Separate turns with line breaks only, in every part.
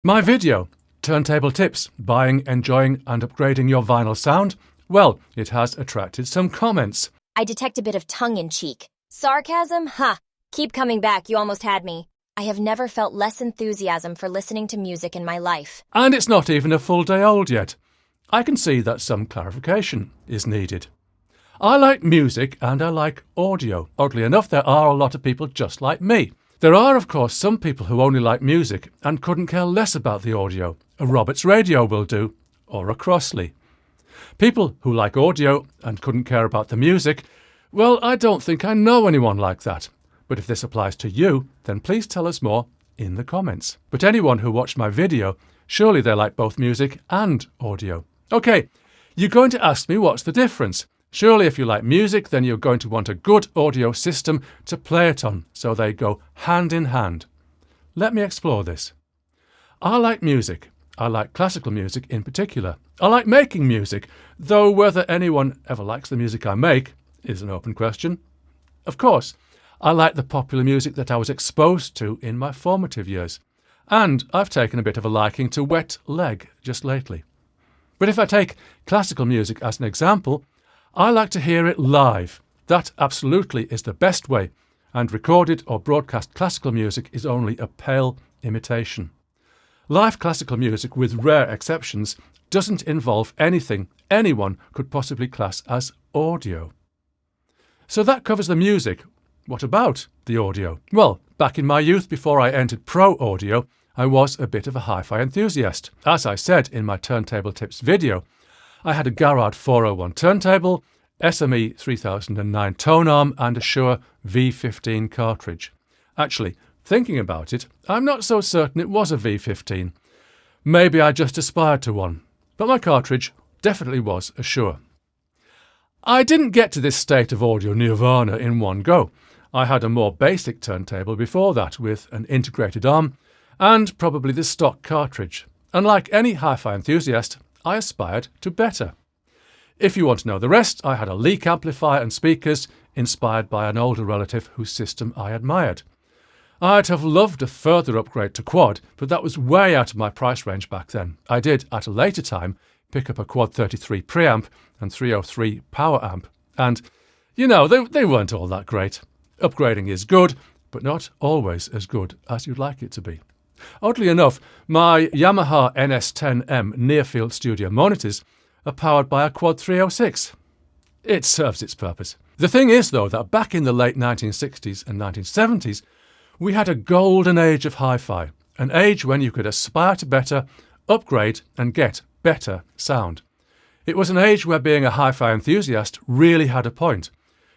My video, Turntable Tips, Buying, Enjoying and Upgrading Your Vinyl Sound, well, it has attracted some comments.
I detect a bit of tongue-in-cheek. Sarcasm? Ha! Keep coming back, you almost had me. I have never felt less enthusiasm for listening to music in my life.
And it's not even a full day old yet. I can see that some clarification is needed. I like music and I like audio. Oddly enough, there are a lot of people just like me. There are, of course, some people who only like music and couldn't care less about the audio. A Roberts radio will do, or a Crossley. People who like audio and couldn't care about the music, well, I don't think I know anyone like that. But if this applies to you, then please tell us more in the comments. But anyone who watched my video, surely they like both music and audio. Okay, you're going to ask me what's the difference. Surely if you like music, then you're going to want a good audio system to play it on, so they go hand in hand. Let me explore this. I like music. I like classical music in particular. I like making music, though whether anyone ever likes the music I make is an open question. Of course, I like the popular music that I was exposed to in my formative years, and I've taken a bit of a liking to Wet Leg just lately. But if I take classical music as an example, I like to hear it live. That absolutely is the best way, and recorded or broadcast classical music is only a pale imitation. Live classical music, with rare exceptions, doesn't involve anything anyone could possibly class as audio. So that covers the music. What about the audio? Well, back in my youth, before I entered pro audio, I was a bit of a hi-fi enthusiast. As I said in my Turntable Tips video, I had a Garrard 401 turntable, SME 3009 tone arm and a Shure V15 cartridge. Actually, thinking about it, I'm not so certain it was a V15. Maybe I just aspired to one, but my cartridge definitely was a Shure. I didn't get to this state of audio nirvana in one go. I had a more basic turntable before that with an integrated arm and probably the stock cartridge. And like any hi-fi enthusiast, I aspired to better. If you want to know the rest, I had a leak amplifier and speakers inspired by an older relative whose system I admired. I'd have loved a further upgrade to quad, but that was way out of my price range back then. I did, at a later time, pick up a quad 33 preamp and 303 power amp. And, you know, they weren't all that great. Upgrading is good, but not always as good as you'd like it to be. Oddly enough, my Yamaha NS10M near-field studio monitors are powered by a quad 306. It serves its purpose. The thing is, though, that back in the late 1960s and 1970s, we had a golden age of hi-fi, an age when you could aspire to better, upgrade and get better sound. It was an age where being a hi-fi enthusiast really had a point.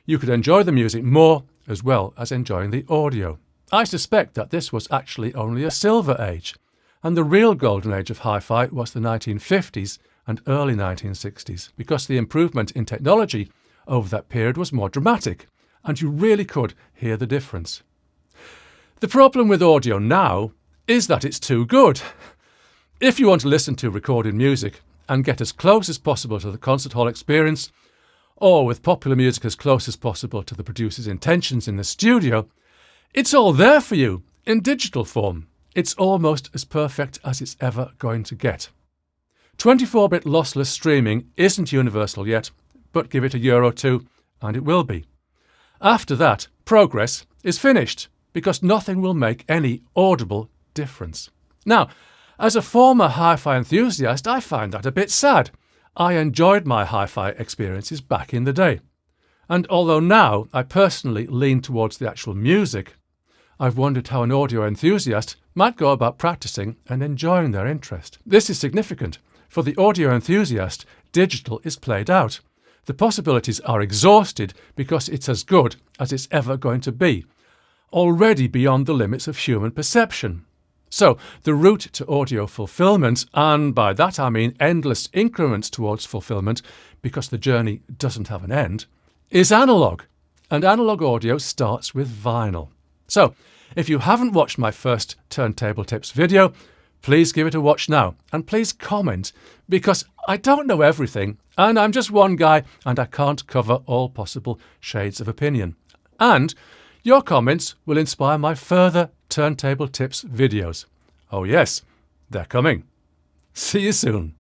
You could enjoy the music more as well as enjoying the audio. I suspect that this was actually only a silver age, and the real golden age of hi-fi was the 1950s and early 1960s, because the improvement in technology over that period was more dramatic, and you really could hear the difference. The problem with audio now is that it's too good. If you want to listen to recorded music and get as close as possible to the concert hall experience, or with popular music as close as possible to the producer's intentions in the studio, it's all there for you in digital form. It's almost as perfect as it's ever going to get. 24-bit lossless streaming isn't universal yet, but give it a year or two and it will be. After that, progress is finished, because nothing will make any audible difference. Now, as a former hi-fi enthusiast, I find that a bit sad. I enjoyed my hi-fi experiences back in the day. And although now I personally lean towards the actual music, I've wondered how an audio enthusiast might go about practicing and enjoying their interest. This is significant. For the audio enthusiast, digital is played out. The possibilities are exhausted because it's as good as it's ever going to be, already beyond the limits of human perception. So the route to audio fulfillment, and by that I mean endless increments towards fulfillment because the journey doesn't have an end, is analog. And analog audio starts with vinyl. So if you haven't watched my first Turntable Tips video, please give it a watch now, and please comment, because I don't know everything, and I'm just one guy, and I can't cover all possible shades of opinion. And your comments will inspire my further Turntable Tips videos. Oh yes, They're coming. See you soon.